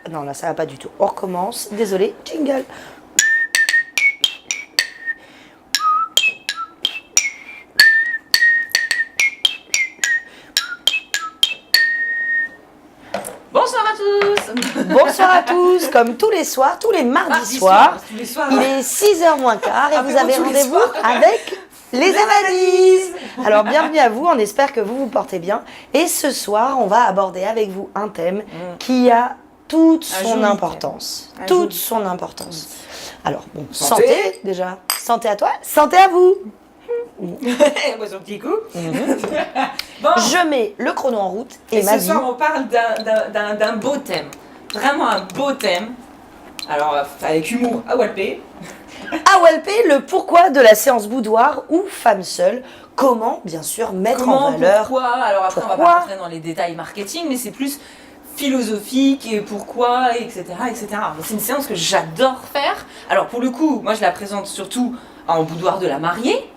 Non, là, ça va pas du tout. On recommence. Désolé, jingle. Bonsoir à tous. Bonsoir à tous, comme tous les soirs, tous les mardis soirs. Tous les soirs. Il est 6h moins quart et vous avez tous les rendez-vous soirs. avec les Avalises. Alors bienvenue à vous, on espère que vous vous portez bien. Et ce soir, on va aborder avec vous un thème qui a toute Un son joli importance. thème. Un Toute joli son importance. Alors bon, Santé. santé déjà. Santé à toi, santé à vous. Moi, son petit coup. Bon, Je mets le chrono en route et et ma ce vie. soir, on parle d'un beau thème. Vraiment un beau thème. Alors, avec humour à Walpé. AOLP, le pourquoi de la séance boudoir ou femme seule. Comment, bien sûr, mettre en valeur. Pourquoi? Alors après, on va Pourquoi pas rentrer dans les détails marketing, mais c'est plus philosophique et pourquoi, etc. etc. C'est une séance que j'adore faire. Alors pour le coup, moi je la présente surtout en boudoir de la mariée.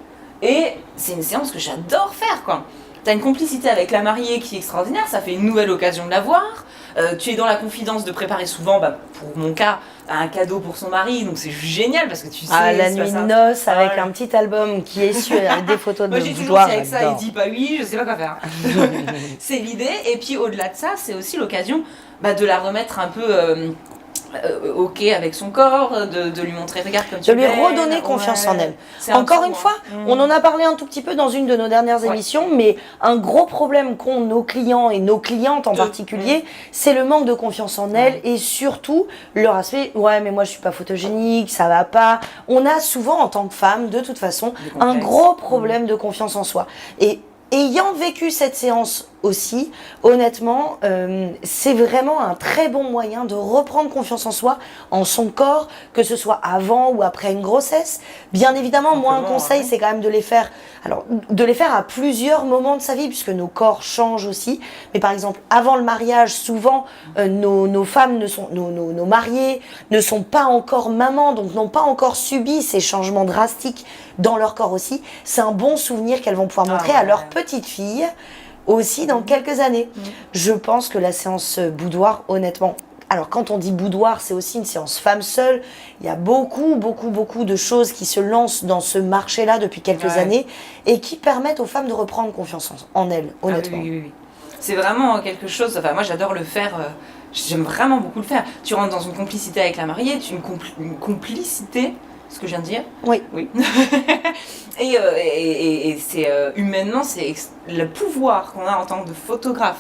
Et c'est une séance que j'adore faire, quoi. T'as une complicité avec la mariée qui est extraordinaire, ça fait une nouvelle occasion de la voir. Tu es dans la confidence de préparer souvent, pour mon cas, un cadeau pour son mari, donc c'est génial parce que tu sais. Ah, la c'est pas nuit de ça. noces avec Voilà. un petit album qui est sur avec des photos Moi de j'ai toujours boudoir. dit avec ça, il j'adore. dit pas oui, je sais pas quoi faire. C'est l'idée, et puis au-delà de ça, c'est aussi l'occasion de la remettre un peu ok avec son corps, de lui montrer, regarde comme tu De lui es belle. redonner confiance en elle. C'est un Encore tout, une hein. fois, on en a parlé un tout petit peu dans une de nos dernières Ouais. émissions, mais un gros problème qu'ont nos clients et nos clientes en particulier, c'est le manque de confiance en elles et surtout leur aspect, ouais mais moi je suis pas photogénique, ça va pas. On a souvent en tant que femme, de toute façon, Des un complexes. gros problème de confiance en soi. Et ayant vécu cette séance aussi, honnêtement, c'est vraiment un très bon moyen de reprendre confiance en soi, en son corps, que ce soit avant ou après une grossesse. Bien évidemment, moi, un Simplement, conseil, ouais. c'est quand même de les faire à plusieurs moments de sa vie, puisque nos corps changent aussi. Mais par exemple, avant le mariage, souvent, nos femmes, nos mariées ne sont pas encore mamans, donc n'ont pas encore subi ces changements drastiques dans leur corps aussi. C'est un bon souvenir qu'elles vont pouvoir montrer à ouais. leur petite fille aussi dans quelques années. Je pense que la séance boudoir, honnêtement, alors quand on dit boudoir, c'est aussi une séance femme seule. Il y a beaucoup de choses qui se lancent dans ce marché-là depuis quelques années et qui permettent aux femmes de reprendre confiance en elles, honnêtement. Ah oui. C'est vraiment quelque chose, enfin moi j'adore le faire, j'aime vraiment beaucoup le faire. Tu rentres dans une complicité avec la mariée, une complicité, ce que je viens de dire. Oui. Et c'est humainement, c'est le pouvoir qu'on a en tant que photographe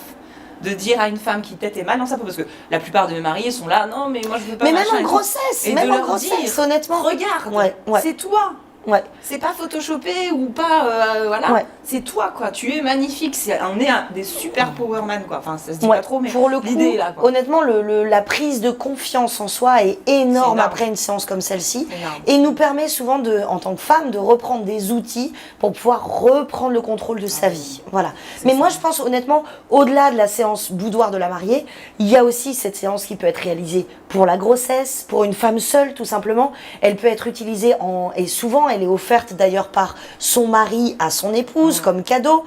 de dire à une femme qui peut-être est mal dans sa peau, parce que la plupart de mes mariés sont là, non mais moi je veux pas. Mais même machin en et tout. grossesse, Et même de en leur grossesse, dire, honnêtement. regarde, Ouais. c'est toi. Ouais. C'est pas photoshopé ou pas, voilà. Ouais. C'est toi, quoi. Tu es magnifique. On est des super powerman, quoi. Enfin, ça se dit Ouais, pas trop, mais pour le coup, l'idée est là, quoi. honnêtement, la prise de confiance en soi est énorme énorme. après une séance comme celle-ci C'est énorme. et nous permet souvent, en tant que femme, de reprendre des outils pour pouvoir reprendre le contrôle de sa vie. Voilà. Mais moi, je pense honnêtement, au-delà de la séance boudoir de la mariée, il y a aussi cette séance qui peut être réalisée pour la grossesse, pour une femme seule, tout simplement. Elle peut être utilisée et souvent, elle est offerte d'ailleurs par son mari à son épouse comme cadeau.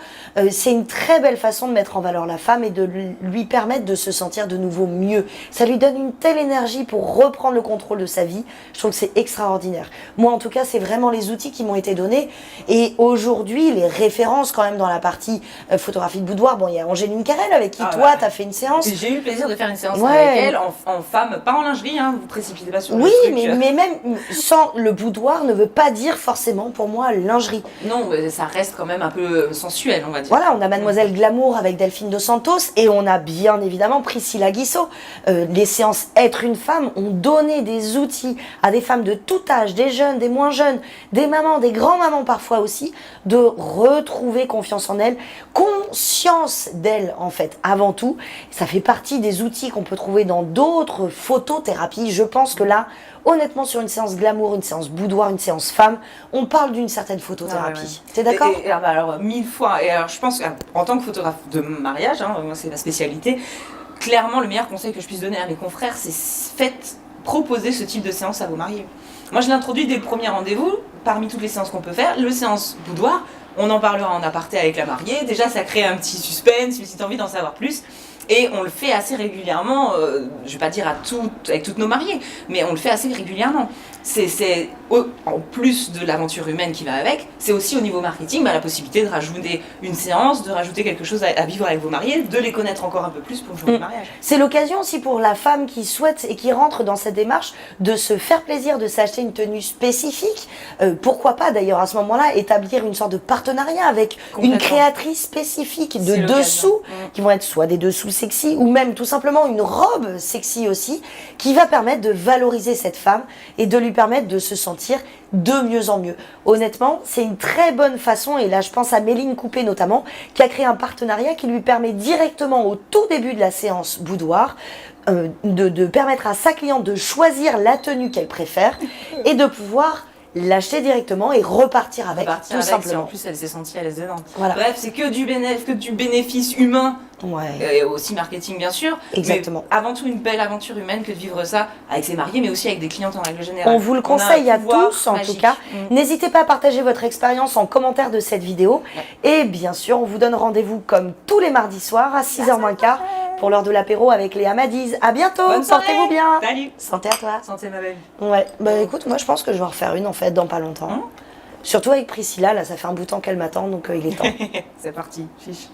C'est une très belle façon de mettre en valeur la femme et de lui permettre de se sentir de nouveau mieux. Ça lui donne une telle énergie pour reprendre le contrôle de sa vie. Je trouve que c'est extraordinaire. Moi, en tout cas, c'est vraiment les outils qui m'ont été donnés. Et aujourd'hui, les références quand même dans la partie photographie de boudoir, bon, il y a Angéline Carrel avec qui toi, tu as fait une séance. J'ai eu le plaisir de faire une séance Ouais. avec elle en femme, pas en lingerie, hein. Vous précipitez pas sur le Oui, truc. mais même sans le boudoir ne veut pas dire forcément pour moi lingerie. Non, mais ça reste quand même un peu sensuel, on va dire. Voilà, on a Mademoiselle Glamour avec Delphine Dos Santos et on a bien évidemment Priscilla Guissot. Les séances Être une femme ont donné des outils à des femmes de tout âge, des jeunes, des moins jeunes, des mamans, des grands-mamans parfois aussi, de retrouver confiance en elles, conscience d'elles en fait, avant tout. Ça fait partie des outils qu'on peut trouver dans d'autres photothérapies. Je pense que là, honnêtement, sur une séance glamour, une séance boudoir, une séance femme, on parle d'une certaine photothérapie. T'es d'accord? Alors, 1000 fois. Et alors, je pense qu'en tant que photographe de mariage, hein, moi, c'est ma spécialité, clairement, le meilleur conseil que je puisse donner à mes confrères, c'est proposer ce type de séance à vos mariés. Moi, je l'introduis dès le premier rendez-vous, parmi toutes les séances qu'on peut faire, le séance boudoir. On en parlera en aparté avec la mariée. Déjà, ça crée un petit suspense, si tu as envie d'en savoir plus. Et on le fait assez régulièrement, je vais pas dire avec toutes nos mariées, mais on le fait assez régulièrement. En plus de l'aventure humaine qui va avec, c'est aussi au niveau marketing la possibilité de rajouter une séance, de rajouter quelque chose à vivre avec vos mariés, de les connaître encore un peu plus pour le jour du mariage. C'est l'occasion aussi pour la femme qui souhaite et qui rentre dans cette démarche de se faire plaisir, de s'acheter une tenue spécifique. Pourquoi pas d'ailleurs à ce moment-là établir une sorte de partenariat avec une créatrice spécifique de dessous, qui vont être soit des dessous sexy ou même tout simplement une robe sexy aussi, qui va permettre de valoriser cette femme et de lui permettre de se sentir de mieux en mieux. Honnêtement, c'est une très bonne façon, et là je pense à Méline Coupé notamment, qui a créé un partenariat qui lui permet directement au tout début de la séance boudoir de permettre à sa cliente de choisir la tenue qu'elle préfère et de pouvoir l'acheter directement et repartir avec, tout simplement. En plus, elle s'est sentie à l'aise dedans. Voilà. Bref, c'est que du bénéfice humain, ouais. Et aussi marketing bien sûr. Exactement. Mais avant tout, une belle aventure humaine que de vivre ça avec ses mariés, mais aussi avec des clientes en règle générale. On vous le conseille à tous, en tout cas. N'hésitez pas à partager votre expérience en commentaire de cette vidéo. Ouais. Et bien sûr, on vous donne rendez-vous comme tous les mardis soirs à 6h moins quart pour l'heure de l'apéro avec Léa Madiz. À bientôt, portez-vous bien. Salut. Santé à toi. Santé ma belle. Ouais, bah écoute, moi je pense que je vais en refaire une en fait dans pas longtemps. Surtout avec Priscilla, là ça fait un bout de temps qu'elle m'attend, donc il est temps. C'est parti, chiche.